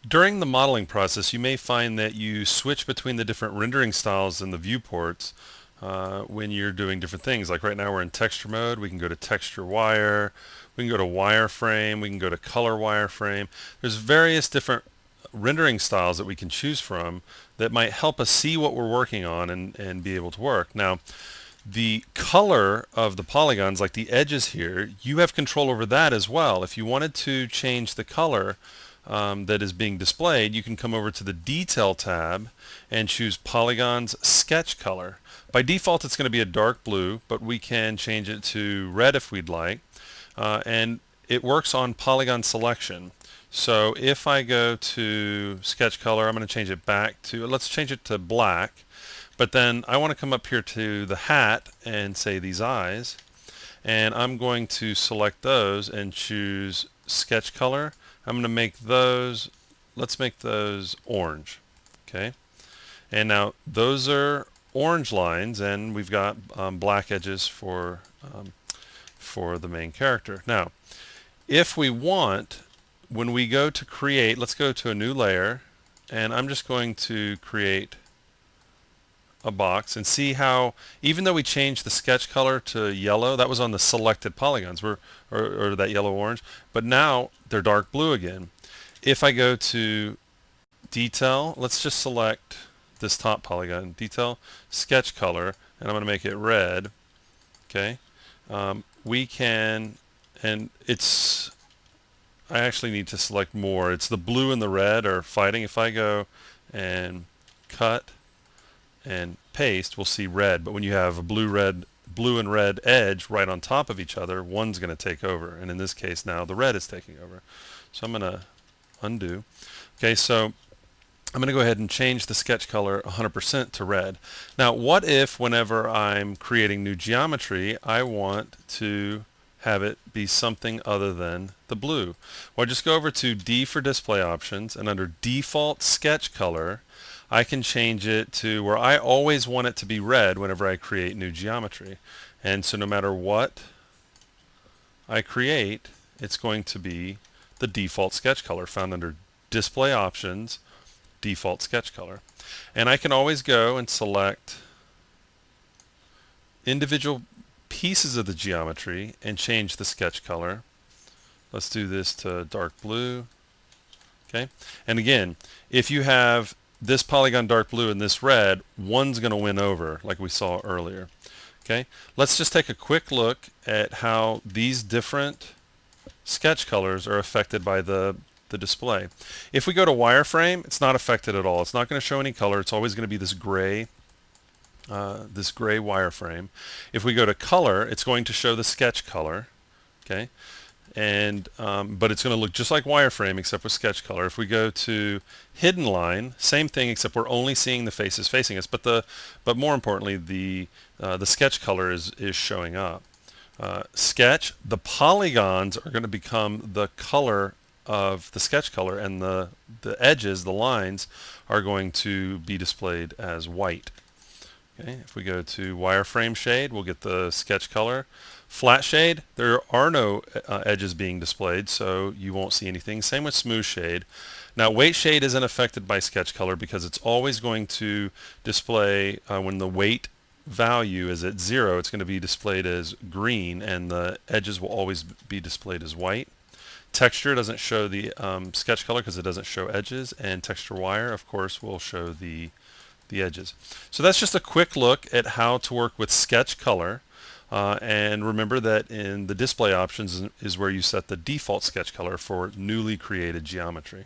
During the modeling process, you may find that you switch between the different rendering styles in the viewports when you're doing different things. Like right now we're in texture mode. We can go to texture wire, we can go to wireframe, we can go to color wireframe. There's various different rendering styles that we can choose from that might help us see what we're working on and be able to work. Now, the color of the polygons, like the edges here, you have control over that as well. If you wanted to change the color that is being displayed, you can come over to the Detail tab and choose Polygons Sketch Color. By default, it's going to be a dark blue, but we can change it to red if we'd like. And it works on polygon selection. So if I go to Sketch Color, I'm going to change it back to, let's change it to black. But then I want to come up here to the hat and say these eyes, and I'm going to select those and choose sketch color. I'm going to make those, let's make those orange. Okay, and now those are orange lines, and we've got black edges for the main character. Now, if we want, when we go to create, let's go to a new layer, and I'm just going to create a box and see how, even though we changed the sketch color to yellow, that was on the selected polygons, or that yellow orange, but now they're dark blue again. If I go to detail, let's just select this top polygon, detail, sketch color, and I'm going to make it red. Okay, we can, and it's, I actually need to select more. It's the blue and the red are fighting. If I go and cut and paste, we'll see red. But when you have a blue and red edge right on top of each other, one's going to take over. And in this case now the red is taking over. So I'm going to undo. Okay, so I'm going to go ahead and change the sketch color 100% to red. Now, what if whenever I'm creating new geometry, I want to have it be something other than the blue? Well, I just go over to D for display options, and under default sketch color, I can change it to where I always want it to be red whenever I create new geometry. And so no matter what I create, it's going to be the default sketch color found under display options, default sketch color. And I can always go and select individual pieces of the geometry and change the sketch color. Let's do this to dark blue. Okay, and again, if you have this polygon dark blue and this red, one's going to win over like we saw earlier. Okay, let's just take a quick look at how these different sketch colors are affected by the display. If we go to wireframe, it's not affected at all. It's not going to show any color. It's always going to be this gray wireframe. If we go to color, it's going to show the sketch color. Okay, and but it's going to look just like wireframe except with sketch color. If we go to hidden line, same thing except we're only seeing the faces facing us, but more importantly the sketch color is showing up. Sketch, the polygons are going to become the color of the sketch color, and the edges, the lines, are going to be displayed as white. Okay, if we go to wireframe shade, we'll get the sketch color. Flat shade, there are no edges being displayed, so you won't see anything. Same with smooth shade. Now, weight shade isn't affected by sketch color because it's always going to display when the weight value is at 0, it's going to be displayed as green, and the edges will always be displayed as white. Texture doesn't show the sketch color because it doesn't show edges, and texture wire, of course, will show the edges. So that's just a quick look at how to work with sketch color. And remember that in the display options is where you set the default sketch color for newly created geometry.